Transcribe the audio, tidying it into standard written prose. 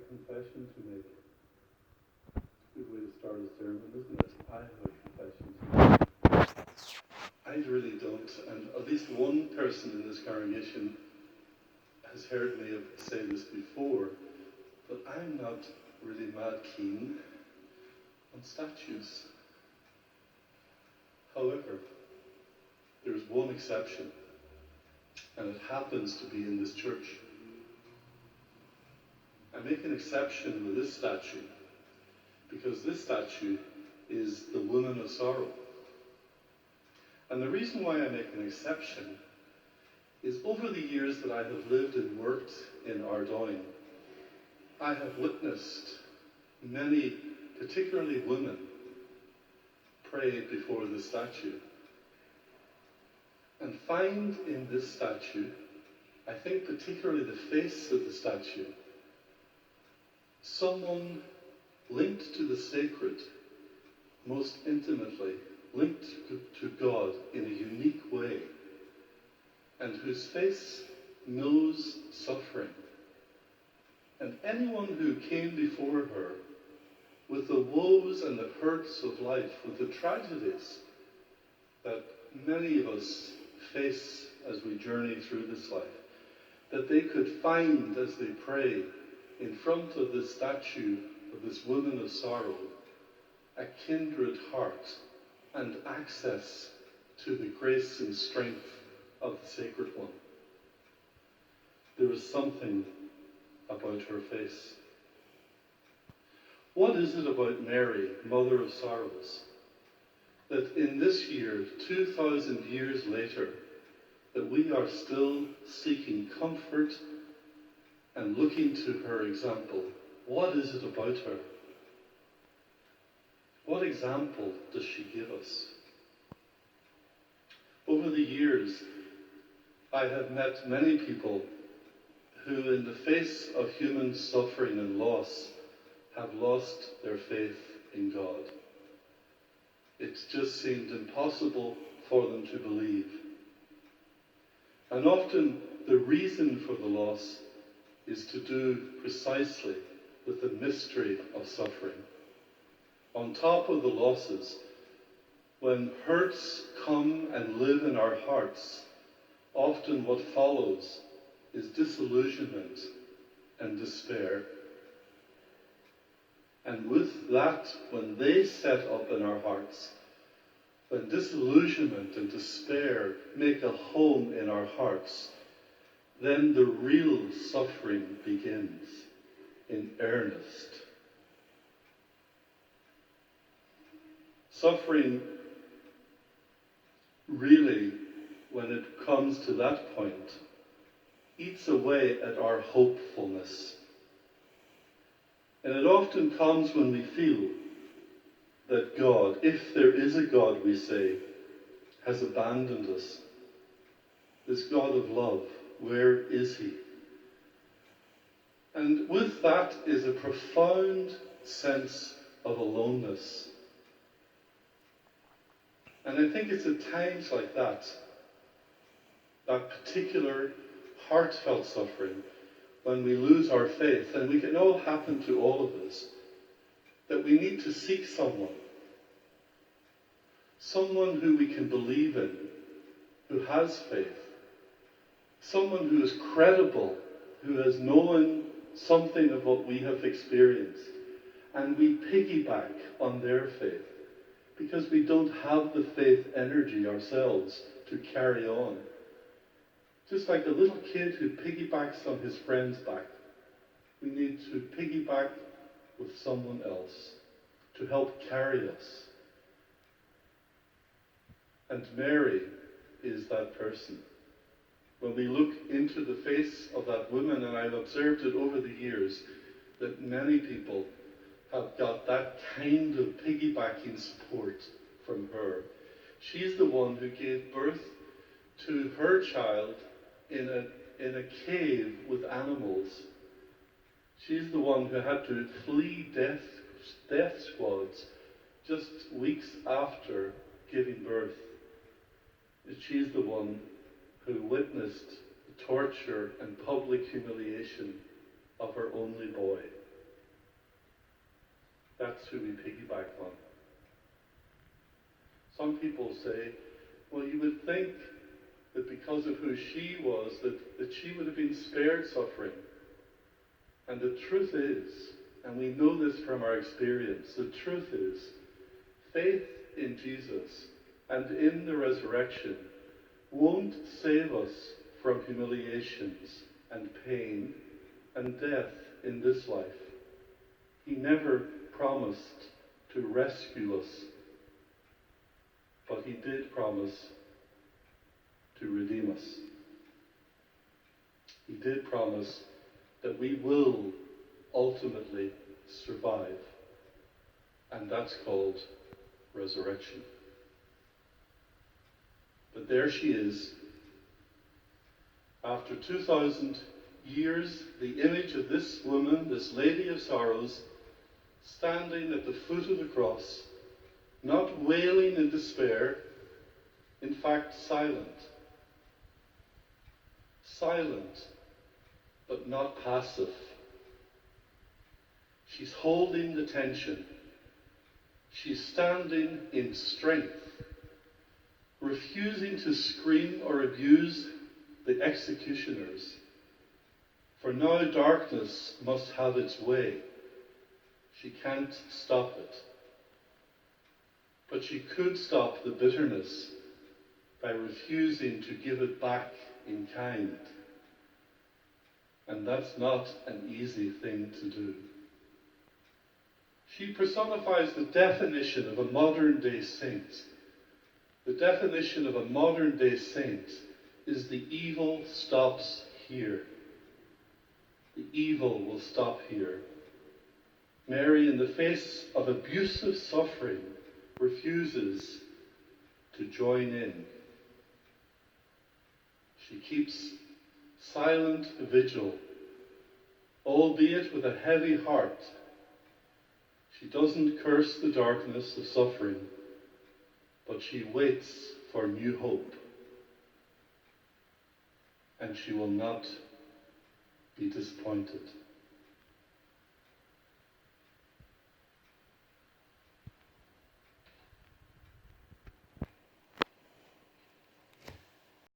confession to make. Good way to start a sermon, isn't it? I have a confession to make. I really don't, and at least one person in this congregation has heard me say this before, but I'm not really mad keen on statues. However, there's one exception, and it happens to be in this church. I make an exception with this statue because this statue is the Woman of Sorrow. And the reason why I make an exception is over the years that I have lived and worked in Ardoyne, I have witnessed many, particularly women, pray before this statue. And find in this statue, I think particularly the face of the statue, someone linked to the sacred, most intimately, linked to God in a unique way, and whose face knows suffering. And anyone who came before her with the woes and the hurts of life, with the tragedies that many of us face as we journey through this life, that they could find as they pray in front of this statue of this Woman of Sorrow a kindred heart and access to the grace and strength of the Sacred One. There is something about her face. What is it about Mary, Mother of Sorrows, that in this year, 2,000 years later, that we are still seeking comfort and looking to her example? What is it about her? What example does she give us? Over the years, I have met many people who, in the face of human suffering and loss, have lost their faith in God. It's just seemed impossible for them to believe. And often the reason for the loss is to do precisely with the mystery of suffering. On top of the losses, when hurts come and live in our hearts, often what follows is disillusionment and despair. And with that, when they set up in our hearts, when disillusionment and despair make a home in our hearts, then the real suffering begins in earnest. Suffering really, when it comes to that point, eats away at our hopefulness. And it often comes when we feel that God, if there is a God, we say, has abandoned us. This God of love, where is he? And with that is a profound sense of aloneness. And I think it's at times like that, that particular heartfelt suffering, when we lose our faith, and it can all happen to all of us, that we need to seek someone who we can believe in, who has faith, someone who is credible, who has known something of what we have experienced, and we piggyback on their faith, because we don't have the faith energy ourselves to carry on. Just like a little kid who piggybacks on his friend's back, we need to piggyback with someone else to help carry us. And Mary is that person. When we look into the face of that woman, and I've observed it over the years, that many people have got that kind of piggybacking support from her. She's the one who gave birth to her child in a cave with animals. She's the one who had to flee death squads just weeks after giving birth. She's the one who witnessed the torture and public humiliation of her only boy. That's who we piggyback on. Some people say, well, you would think that because of who she was, that she would have been spared suffering. And the truth is, and we know this from our experience, the truth is, faith in Jesus and in the resurrection won't save us from humiliations and pain and death in this life. He never promised to rescue us, but he did promise to redeem us. He did promise that we will ultimately survive, and that's called resurrection. But there she is, after 2,000 years, the image of this woman, this Lady of Sorrows, standing at the foot of the cross, not wailing in despair, in fact silent. Silent, but not passive. She's holding the tension. She's standing in strength, refusing to scream or abuse the executioners. For now darkness must have its way. She can't stop it. But she could stop the bitterness by refusing to give it back in kind. And that's not an easy thing to do. She personifies the definition of a modern day saint. The definition of a modern day saint is the evil stops here. The evil will stop here. Mary, in the face of abusive suffering, refuses to join in. She keeps silent vigil, albeit with a heavy heart. She doesn't curse the darkness of suffering, but she waits for new hope. And she will not be disappointed.